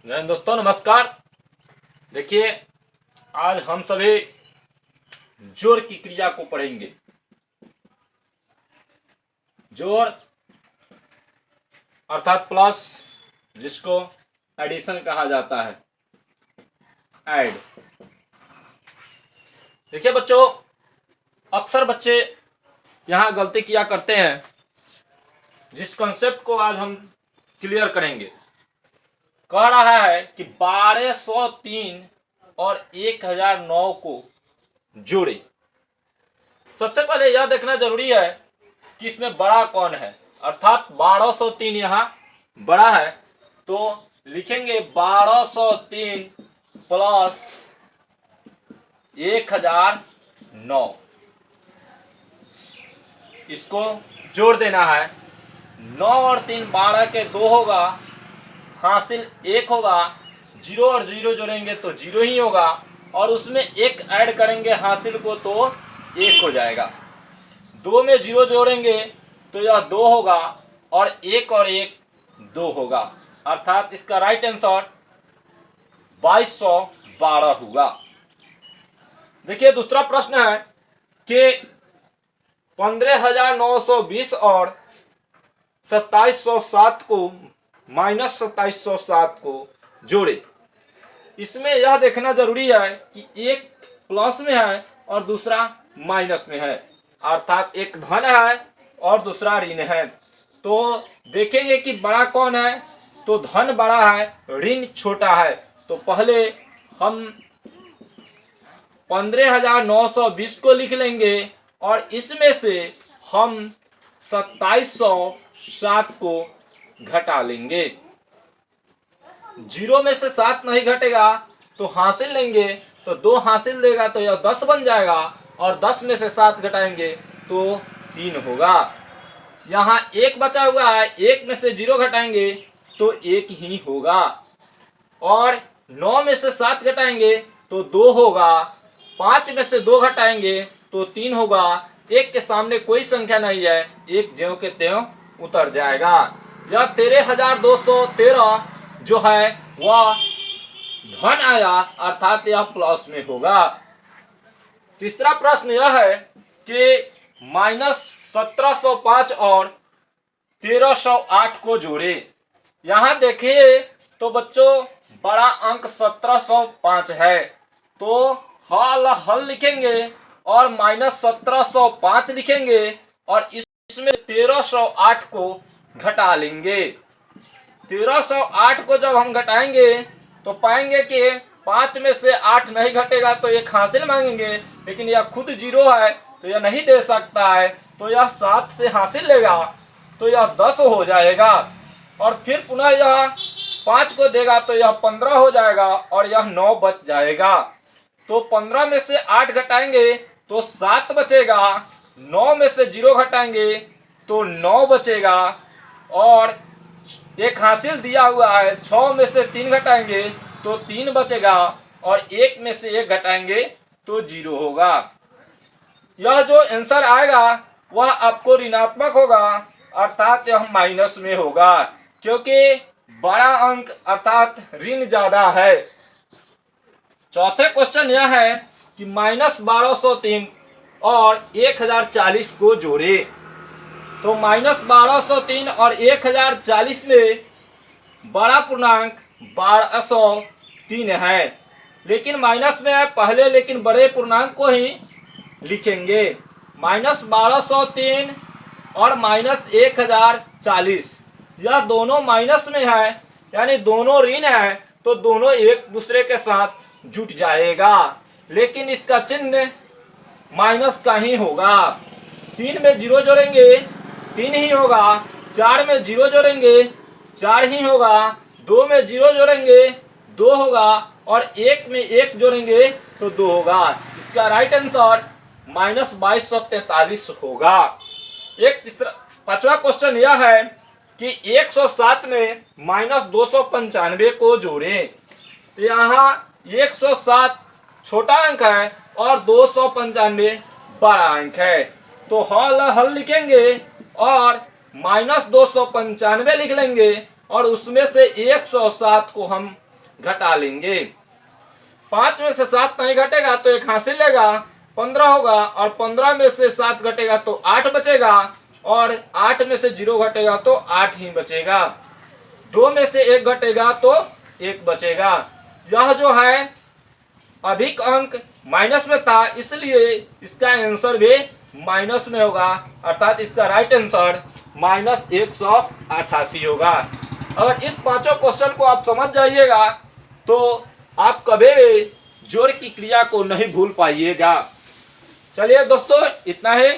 जय हिंद दोस्तों, नमस्कार। देखिए, आज हम सभी जोड़ की क्रिया को पढ़ेंगे। जोड़ अर्थात प्लस, जिसको एडिशन कहा जाता है, ऐड। देखिए बच्चों, अक्सर बच्चे यहाँ गलती किया करते हैं। जिस कॉन्सेप्ट को आज हम क्लियर करेंगे, कह रहा है कि 1203 और 1009 को जोड़े। सबसे पहले यह देखना जरूरी है कि इसमें बड़ा कौन है, अर्थात 1203 यहाँ बड़ा है, तो लिखेंगे 1203 प्लस 1009। इसको जोड़ देना है। 9 और 3 12 के 2 होगा, हासिल 1 होगा। 0 और 0 जोड़ेंगे तो 0 ही होगा, और उसमें 1 ऐड करेंगे हासिल को तो 1 हो जाएगा। 2 में 0 जोड़ेंगे तो यह 2 होगा, और 1 और 1 2 होगा, अर्थात इसका राइट आंसर 2212 हुआ। देखिए, दूसरा प्रश्न है कि 15920 और 2707 को माइनस 2707 को जोड़े। इसमें यह देखना जरूरी है कि एक प्लस में है और दूसरा माइनस में है, अर्थात एक धन है और दूसरा ऋण है। तो देखेंगे कि बड़ा कौन है, तो धन बड़ा है, ऋण छोटा है। तो पहले हम 15920 को लिख लेंगे और इसमें से हम 2707 को घटा लेंगे। 0 में से 7 नहीं घटेगा तो हासिल लेंगे, तो 2 हासिल देगा तो यह 10 बन जाएगा, और 10 में से 7 घटाएंगे तो 3 होगा। यहाँ 1 बचा हुआ है, 1 में से 0 घटाएंगे तो 1 ही होगा, और 9 में से 7 घटाएंगे तो 2 होगा। 5 में से 2 घटाएंगे तो 3 होगा। 1 के सामने कोई संख्या नहीं है, 1 ज्यों के त्यों उतर जाएगा। यह 13213 जो है वह धन आया, अर्थात यह प्लस में होगा। तीसरा प्रश्न यह है कि माइनस 1705 और 1308 को जोड़े। यहाँ देखिए तो बच्चों, बड़ा अंक 1705 है, तो हल लिखेंगे और माइनस 1705 लिखेंगे, और इसमें 1308 को घटा लेंगे। 1308 को जब हम घटाएंगे तो पाएंगे कि 5 में से 8 नहीं घटेगा तो एक हासिल मांगेंगे, लेकिन यह खुद 0 है तो यह नहीं दे सकता है, तो यह 7 से हासिल लेगा तो यह 10 हो जाएगा, और फिर पुनः यह 5 को देगा तो यह 15 हो जाएगा, और यह 9 बच जाएगा। तो 15 में से 8 घटाएंगे तो 7 बचेगा। 9 में से 0 घटाएंगे तो 9 बचेगा, और एक हासिल दिया हुआ है। 6 में से 3 घटाएंगे तो 3 बचेगा, और 1 में से 1 घटाएंगे तो 0 होगा। यह जो आंसर आएगा वह आपको ऋणात्मक होगा, अर्थात यह माइनस में होगा, क्योंकि बड़ा अंक अर्थात ऋण ज्यादा है। चौथे क्वेश्चन यह है कि माइनस 1203 और 1040 को जोड़े। तो माइनस 1203 और 1040 में बड़ा पूर्णांक 1203 है, लेकिन माइनस में है पहले, लेकिन बड़े पूर्णांक को ही लिखेंगे। माइनस 1203 और माइनस 1040 यह दोनों माइनस में है, यानी दोनों ऋण है, तो दोनों एक दूसरे के साथ जुट जाएगा, लेकिन इसका चिन्ह माइनस का ही होगा। 3 में 0 जोड़ेंगे 3 ही होगा। 4 में 0 जोड़ेंगे 4 ही होगा। 2 में 0 जोड़ेंगे 2 होगा, और 1 में 1 जोड़ेंगे तो 2 होगा। इसका राइट आंसर माइनस 2243 होगा। पांचवा क्वेश्चन यह है कि 107 में माइनस 295 को जोड़े। यहाँ 107 छोटा अंक है और 295 बड़ा अंक है, तो हल लिखेंगे और माइनस 295 लिख लेंगे, और उसमें से 107 को हम घटा लेंगे। 5 में से 7 नहीं घटेगा तो 1 हासिल लेगा, 15 होगा, और 15 में से 7 घटेगा तो 8 बचेगा, और 8 में से 0 घटेगा तो 8 ही बचेगा। 2 में से 1 घटेगा तो 1 बचेगा। यह जो है अधिक अंक माइनस में था, इसलिए इसका आंसर भी माइनस में होगा, अर्थात इसका राइट आंसर -188 होगा। अगर इस पांचों क्वेश्चन को आप समझ जाइएगा तो आप कभी भी जोड़ की क्रिया को नहीं भूल पाइएगा। चलिए दोस्तों, इतना ही।